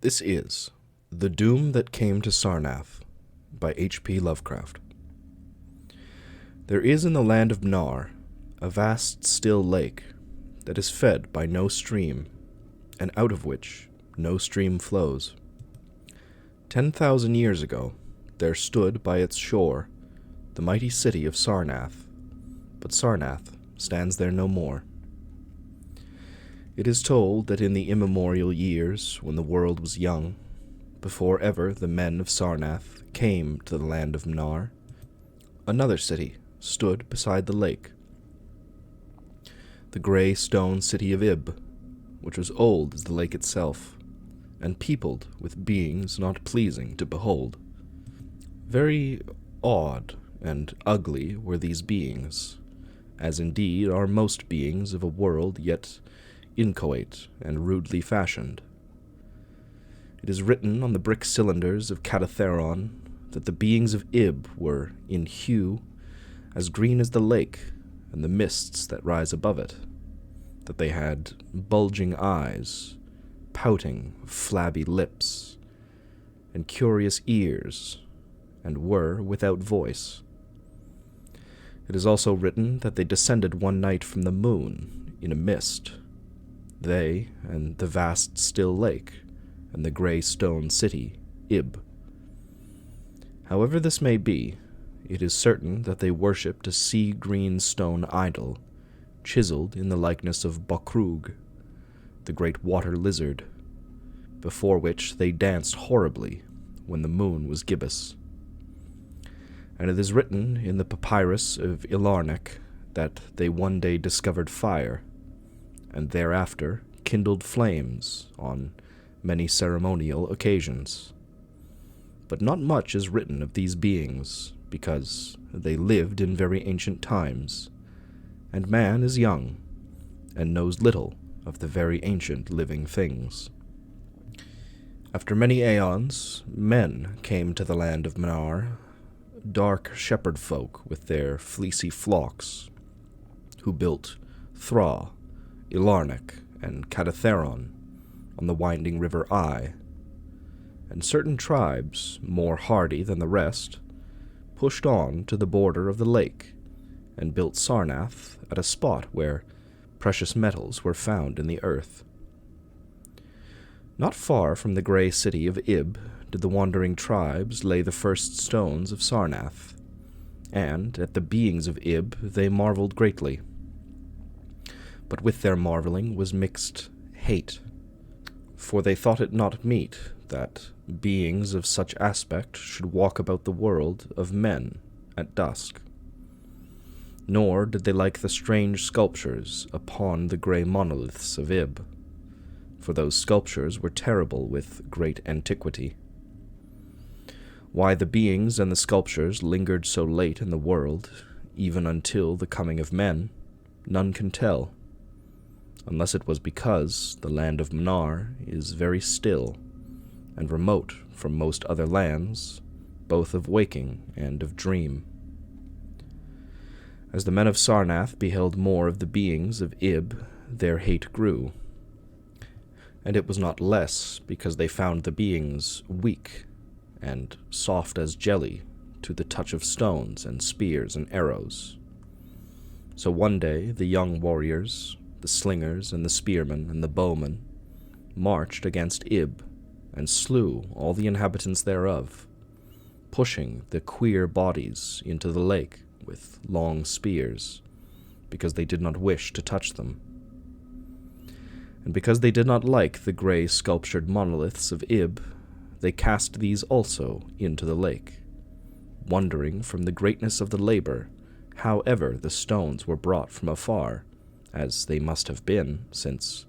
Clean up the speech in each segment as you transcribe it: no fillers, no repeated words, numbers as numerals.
This is The Doom That Came to Sarnath by H.P. Lovecraft. There is in the land of Mnar a vast still lake that is fed by no stream, and out of which no stream flows. 10,000 years ago there stood by its shore the mighty city of Sarnath, but Sarnath stands there no more. It is told that in the immemorial years when the world was young, before ever the men of Sarnath came to the land of Mnar, another city stood beside the lake, the grey stone city of Ib, which was old as the lake itself, and peopled with beings not pleasing to behold. Very odd and ugly were these beings, as indeed are most beings of a world yet inchoate and rudely fashioned. It is written on the brick cylinders of Catatheron that the beings of Ib were, in hue, as green as the lake and the mists that rise above it, that they had bulging eyes, pouting, flabby lips, and curious ears, and were without voice. It is also written that they descended one night from the moon in a mist, they and the vast still lake and the grey stone city, Ib. However this may be, it is certain that they worshipped a sea-green stone idol, chiseled in the likeness of Bokrug, the great water lizard, before which they danced horribly when the moon was gibbous. And it is written in the papyrus of Ilarnek that they one day discovered fire, and thereafter kindled flames on many ceremonial occasions. But not much is written of these beings, because they lived in very ancient times, and man is young, and knows little of the very ancient living things. After many aeons, men came to the land of Mnar, dark shepherd folk with their fleecy flocks, who built Thra, Ilarnek, and Catatheron on the winding river Ai, and certain tribes, more hardy than the rest, pushed on to the border of the lake and built Sarnath at a spot where precious metals were found in the earth. Not far from the grey city of Ib did the wandering tribes lay the first stones of Sarnath, and at the beings of Ib they marveled greatly. But with their marveling was mixed hate, for they thought it not meet that beings of such aspect should walk about the world of men at dusk. Nor did they like the strange sculptures upon the grey monoliths of Ib, for those sculptures were terrible with great antiquity. Why the beings and the sculptures lingered so late in the world, even until the coming of men, none can tell, unless it was because the land of Mnar is very still and remote from most other lands, both of waking and of dream. As the men of Sarnath beheld more of the beings of Ib, their hate grew, and it was not less because they found the beings weak and soft as jelly to the touch of stones and spears and arrows. So one day the young warriors, the slingers and the spearmen and the bowmen, marched against Ib and slew all the inhabitants thereof, pushing the queer bodies into the lake with long spears, because they did not wish to touch them. And because they did not like the grey sculptured monoliths of Ib, they cast these also into the lake, wondering from the greatness of the labor how ever the stones were brought from afar, as they must have been, since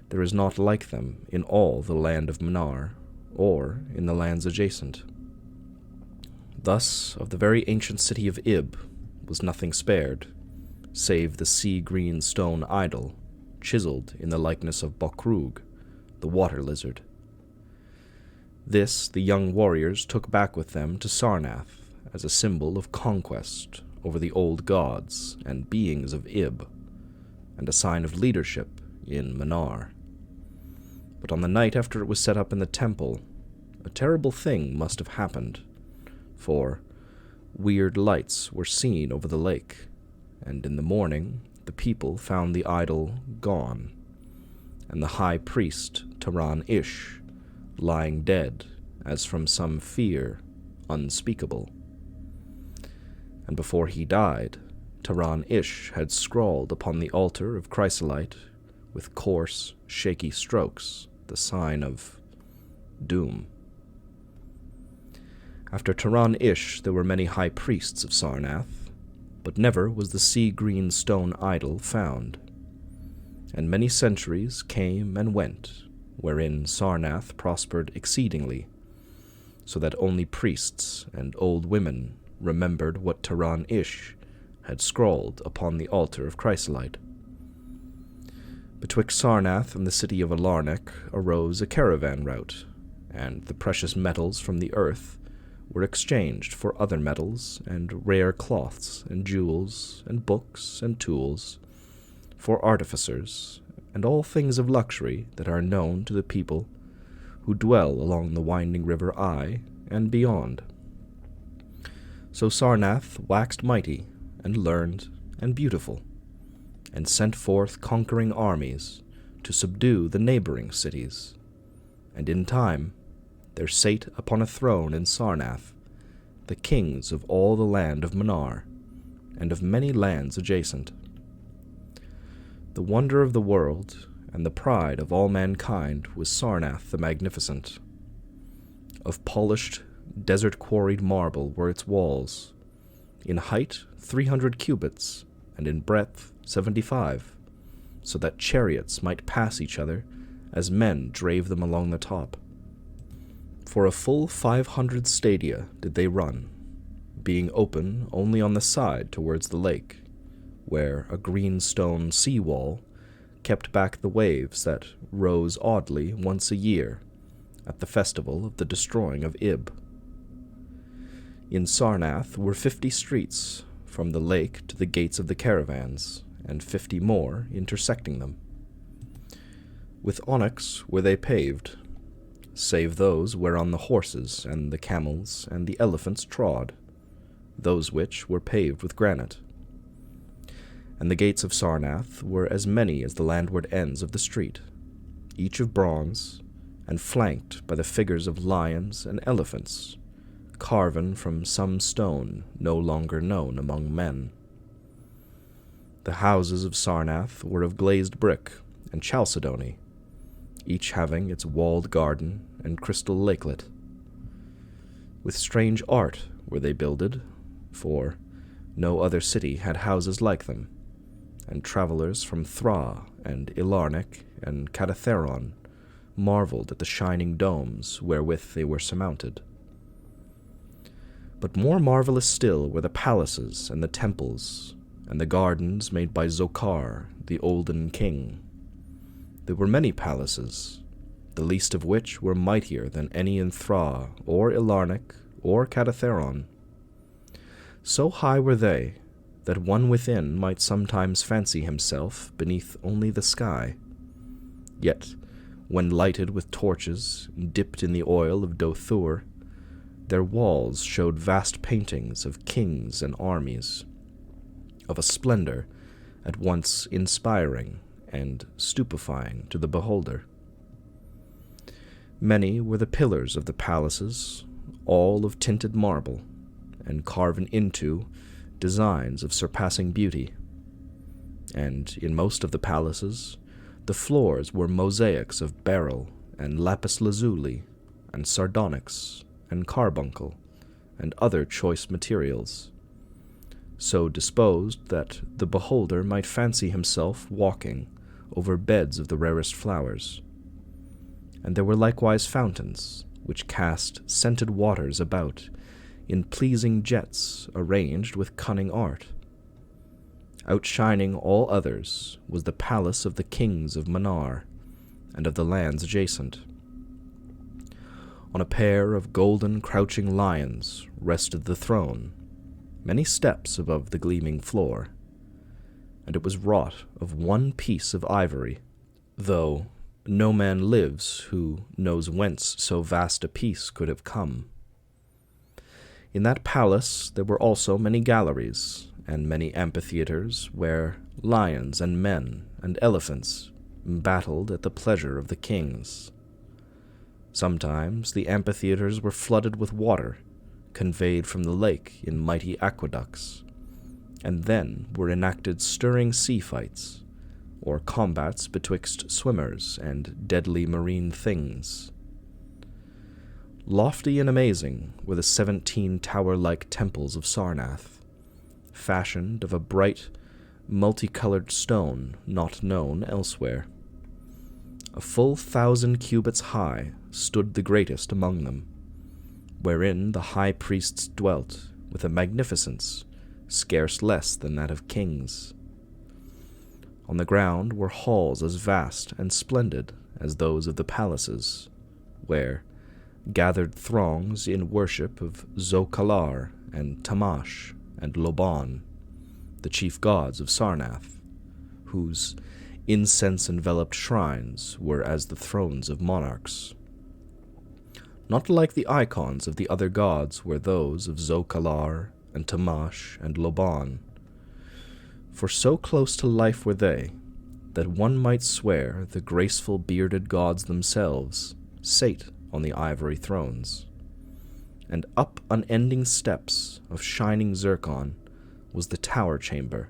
there is naught like them in all the land of Mnar, or in the lands adjacent. Thus, of the very ancient city of Ib was nothing spared, save the sea-green stone idol, chiseled in the likeness of Bokrug, the water lizard. This the young warriors took back with them to Sarnath as a symbol of conquest over the old gods and beings of Ib, and a sign of leadership in Mnar. But on the night after it was set up in the temple, a terrible thing must have happened, for weird lights were seen over the lake, and in the morning the people found the idol gone, and the high priest Taran-ish lying dead as from some fear unspeakable. And before he died, Taran-ish had scrawled upon the altar of chrysolite with coarse, shaky strokes the sign of doom. After Taran-ish there were many high priests of Sarnath, but never was the sea-green stone idol found. And many centuries came and went, wherein Sarnath prospered exceedingly, so that only priests and old women remembered what Taran-ish had scrawled upon the altar of chrysolite. Betwixt Sarnath and the city of Alarnec arose a caravan route, and the precious metals from the earth were exchanged for other metals and rare cloths and jewels and books and tools, for artificers, and all things of luxury that are known to the people who dwell along the winding river Ai and beyond. So Sarnath waxed mighty, and learned, and beautiful, and sent forth conquering armies to subdue the neighboring cities, and in time there sate upon a throne in Sarnath the kings of all the land of Manar, and of many lands adjacent. The wonder of the world, and the pride of all mankind, was Sarnath the Magnificent. Of polished, desert-quarried marble were its walls, in height 300 cubits, and in breadth 75, so that chariots might pass each other as men drave them along the top. For a full 500 stadia did they run, being open only on the side towards the lake, where a green stone sea-wall kept back the waves that rose oddly once a year at the festival of the destroying of Ib. In Sarnath were 50 streets, from the lake to the gates of the caravans, and 50 more intersecting them. With onyx were they paved, save those whereon the horses and the camels and the elephants trod, those which were paved with granite. And the gates of Sarnath were as many as the landward ends of the street, each of bronze, and flanked by the figures of lions and elephants, carven from some stone no longer known among men. The houses of Sarnath were of glazed brick and chalcedony, each having its walled garden and crystal lakelet. With strange art were they builded, for no other city had houses like them, and travelers from Thra and Ilarnec and Cadatheron marveled at the shining domes wherewith they were surmounted. But more marvelous still were the palaces and the temples, and the gardens made by Zokar, the olden king. There were many palaces, the least of which were mightier than any in Thra, or Ilarnec, or Cadatheron. So high were they, that one within might sometimes fancy himself beneath only the sky. Yet, when lighted with torches, dipped in the oil of Dothur, their walls showed vast paintings of kings and armies, of a splendor at once inspiring and stupefying to the beholder. Many were the pillars of the palaces, all of tinted marble, and carven into designs of surpassing beauty. And in most of the palaces, the floors were mosaics of beryl and lapis lazuli and sardonyx and carbuncle and other choice materials, so disposed that the beholder might fancy himself walking over beds of the rarest flowers. And there were likewise fountains, which cast scented waters about in pleasing jets arranged with cunning art. Outshining all others was the palace of the kings of Manar and of the lands adjacent. On a pair of golden crouching lions rested the throne, many steps above the gleaming floor, and it was wrought of one piece of ivory, though no man lives who knows whence so vast a peace could have come. In that palace there were also many galleries, and many amphitheaters where lions and men and elephants battled at the pleasure of the kings. Sometimes the amphitheaters were flooded with water, conveyed from the lake in mighty aqueducts, and then were enacted stirring sea fights, or combats betwixt swimmers and deadly marine things. Lofty and amazing were the 17 tower-like temples of Sarnath, fashioned of a bright, multicolored stone not known elsewhere. A full 1,000 cubits high stood the greatest among them, wherein the high priests dwelt with a magnificence scarce less than that of kings. On the ground were halls as vast and splendid as those of the palaces, where gathered throngs in worship of Zokalar and Tamash and Loban, the chief gods of Sarnath, whose incense-enveloped shrines were as the thrones of monarchs. Not like the icons of the other gods were those of Zokalar and Tamash and Loban, for so close to life were they that one might swear the graceful bearded gods themselves sate on the ivory thrones, and up unending steps of shining zircon was the tower chamber,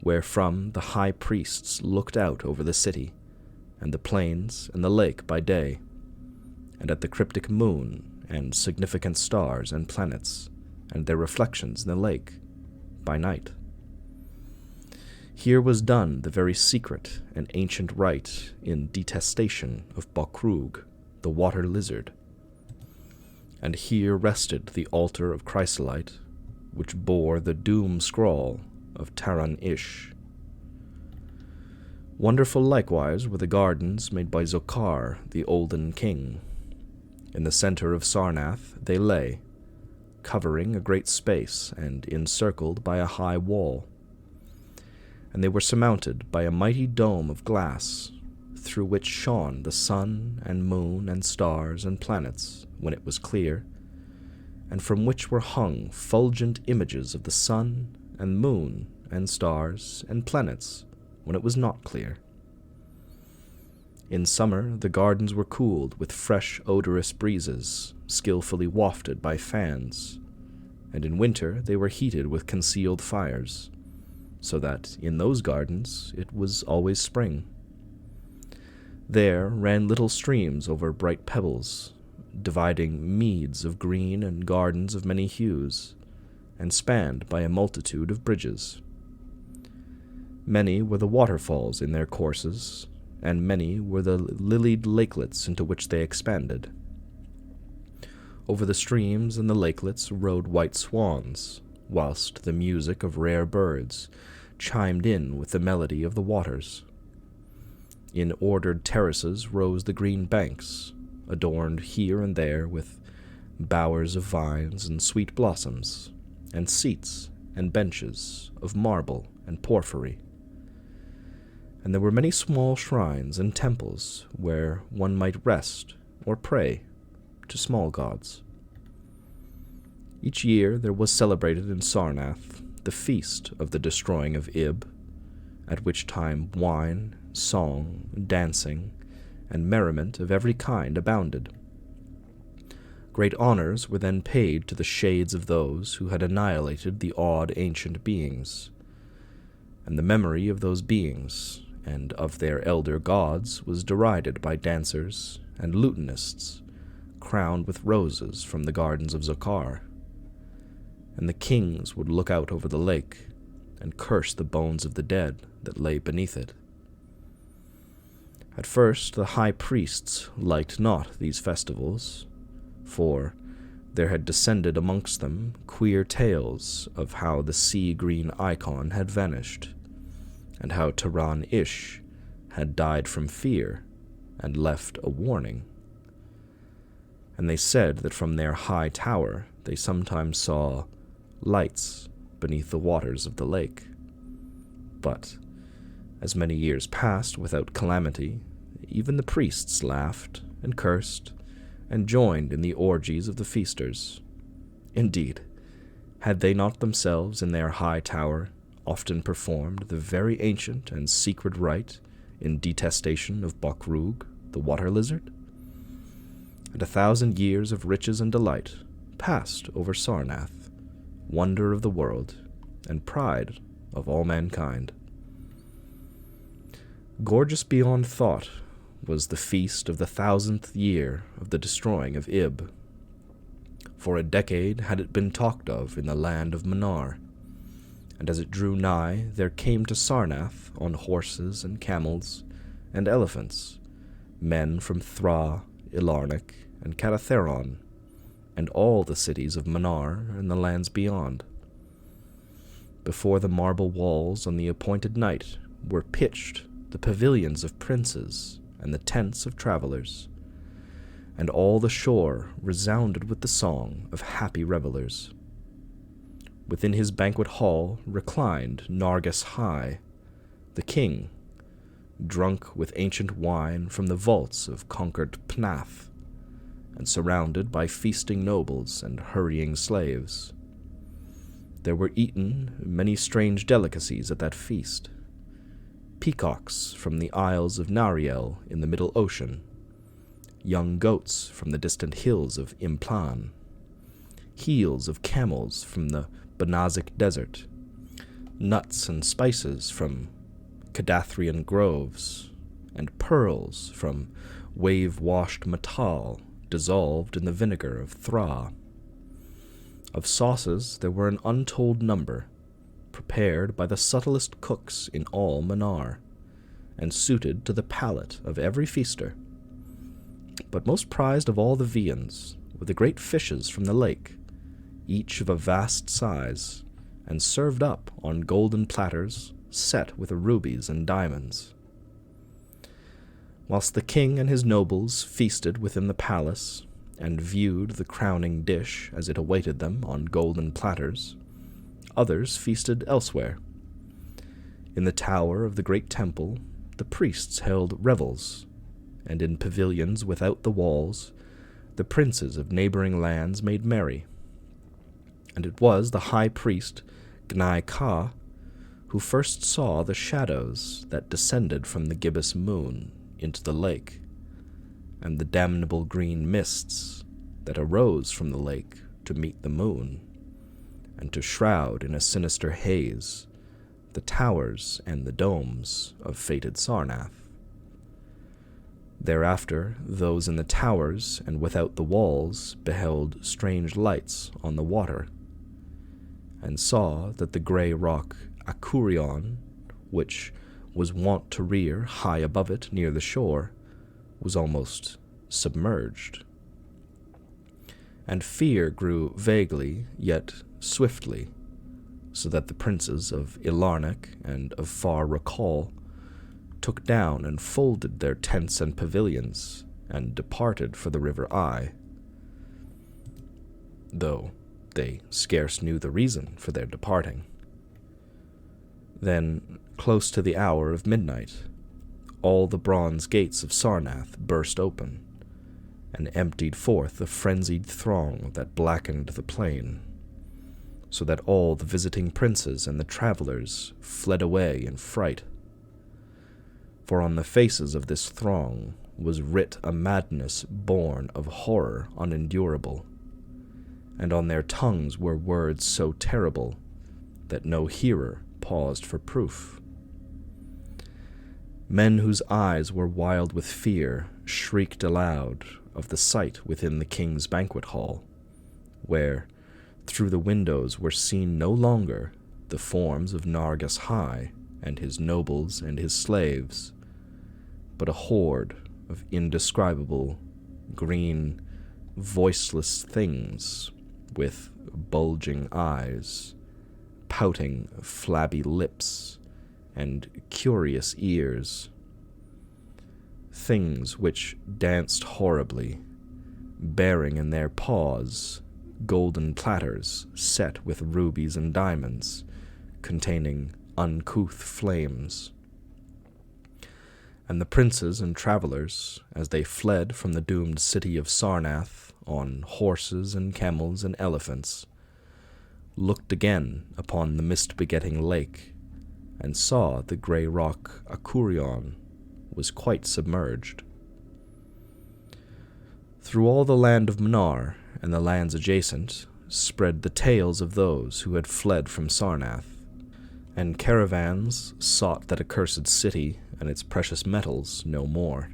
wherefrom the high priests looked out over the city, and the plains and the lake by day, and at the cryptic moon and significant stars and planets, and their reflections in the lake by night. Here was done the very secret and ancient rite in detestation of Bokrug, the water lizard. And here rested the altar of chrysolite, which bore the doom scrawl of Taran Ish. Wonderful likewise were the gardens made by Zokar, the olden king. In the center of Sarnath they lay, covering a great space and encircled by a high wall. And they were surmounted by a mighty dome of glass, through which shone the sun and moon and stars and planets when it was clear, and from which were hung fulgent images of the sun and moon and stars and planets when it was not clear. In summer the gardens were cooled with fresh odorous breezes, skillfully wafted by fans, and in winter they were heated with concealed fires, so that in those gardens it was always spring. There ran little streams over bright pebbles, dividing meads of green and gardens of many hues, and spanned by a multitude of bridges. Many were the waterfalls in their courses, and many were the lilied lakelets into which they expanded. Over the streams and the lakelets rode white swans, whilst the music of rare birds chimed in with the melody of the waters. In ordered terraces rose the green banks, adorned here and there with bowers of vines and sweet blossoms, and seats and benches of marble and porphyry. And there were many small shrines and temples where one might rest or pray to small gods. Each year there was celebrated in Sarnath the feast of the destroying of Ib, at which time wine, song, dancing, and merriment of every kind abounded. Great honors were then paid to the shades of those who had annihilated the awed ancient beings, and the memory of those beings and of their elder gods was derided by dancers and lutanists, crowned with roses from the gardens of Zokar. And the kings would look out over the lake and curse the bones of the dead that lay beneath it. At first the high priests liked not these festivals, for there had descended amongst them queer tales of how the sea-green icon had vanished, and how Taran Ish had died from fear and left a warning. And they said that from their high tower they sometimes saw lights beneath the waters of the lake. But as many years passed without calamity, even the priests laughed and cursed and joined in the orgies of the feasters. Indeed, had they not themselves in their high tower often performed the very ancient and secret rite in detestation of Bokrug, the water lizard? And 1,000 years of riches and delight passed over Sarnath, wonder of the world and pride of all mankind. Gorgeous beyond thought was the feast of the 1,000th year of the destroying of Ib. For a decade had it been talked of in the land of Manar, and as it drew nigh there came to Sarnath on horses and camels and elephants men from Thra, Ilarnok, and Catatheron, and all the cities of Manar and the lands beyond. Before the marble walls on the appointed night were pitched the pavilions of princes and the tents of travelers, and all the shore resounded with the song of happy revelers. Within his banquet hall reclined Nargas High, the king, drunk with ancient wine from the vaults of conquered Pnath, and surrounded by feasting nobles and hurrying slaves. There were eaten many strange delicacies at that feast. Peacocks from the isles of Nariel in the Middle Ocean, young goats from the distant hills of Implan, heels of camels from the Benazik Desert, nuts and spices from Cadathrian groves, and pearls from wave-washed Matal dissolved in the vinegar of Thra. Of sauces there were an untold number, prepared by the subtlest cooks in all Manar, and suited to the palate of every feaster. But most prized of all the viands were the great fishes from the lake, each of a vast size, and served up on golden platters set with rubies and diamonds. Whilst the king and his nobles feasted within the palace, and viewed the crowning dish as it awaited them on golden platters, others feasted elsewhere. In the tower of the great temple, the priests held revels, and in pavilions without the walls, the princes of neighboring lands made merry. And it was the high priest, Gnai Ka, who first saw the shadows that descended from the gibbous moon into the lake, and the damnable green mists that arose from the lake to meet the moon, and to shroud in a sinister haze the towers and the domes of fated Sarnath. Thereafter, those in the towers and without the walls beheld strange lights on the water, and saw that the grey rock Akurion, which was wont to rear high above it near the shore, was almost submerged. And fear grew vaguely, yet swiftly, so that the princes of Ilarnok and of Far Rakal took down and folded their tents and pavilions, and departed for the river Ai, though they scarce knew the reason for their departing. Then, close to the hour of midnight, all the bronze gates of Sarnath burst open, and emptied forth a frenzied throng that blackened the plain, so that all the visiting princes and the travelers fled away in fright. For on the faces of this throng was writ a madness born of horror unendurable, and on their tongues were words so terrible that no hearer paused for proof. Men whose eyes were wild with fear shrieked aloud of the sight within the king's banquet hall, where, through the windows were seen no longer the forms of Nargas High and his nobles and his slaves, but a horde of indescribable, green, voiceless things with bulging eyes, pouting, flabby lips, and curious ears. Things which danced horribly, bearing in their paws golden platters set with rubies and diamonds, containing uncouth flames. and the princes and travelers, as they fled from the doomed city of Sarnath on horses and camels and elephants, looked again upon the mist-begetting lake, and saw the grey rock Akurion was quite submerged. Through all the land of Mnar and the lands adjacent spread the tales of those who had fled from Sarnath, and caravans sought that accursed city and its precious metals no more.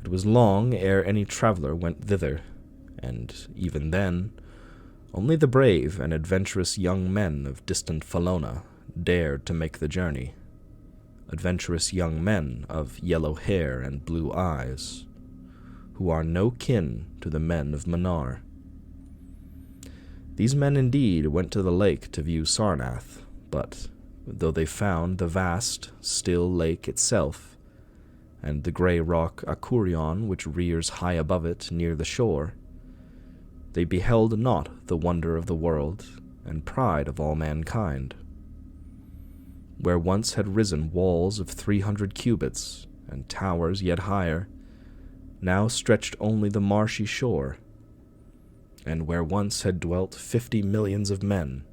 It was long ere any traveler went thither, and even then, only the brave and adventurous young men of distant Falona dared to make the journey. Adventurous young men of yellow hair and blue eyes, who are no kin to the men of Mnar. These men indeed went to the lake to view Sarnath, but though they found the vast, still lake itself, and the grey rock Akurion which rears high above it near the shore, they beheld not the wonder of the world and pride of all mankind. Where once had risen walls of 300 cubits, and towers yet higher, now stretched only the marshy shore, and where once had dwelt 50 millions of men,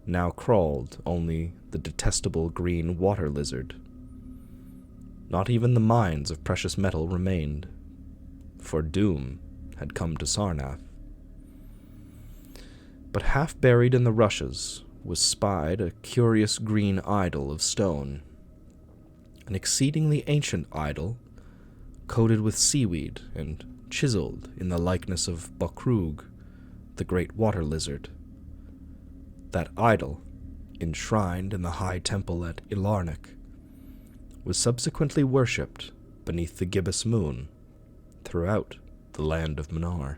now crawled only the detestable green water lizard. Not even the mines of precious metal remained, for doom had come to Sarnath. But half buried in the rushes was spied a curious green idol of stone, an exceedingly ancient idol, coated with seaweed and chiseled in the likeness of Bokrug, the great water lizard. That idol, enshrined in the high temple at Ilarnik, was subsequently worshipped beneath the gibbous moon throughout the land of Mnar.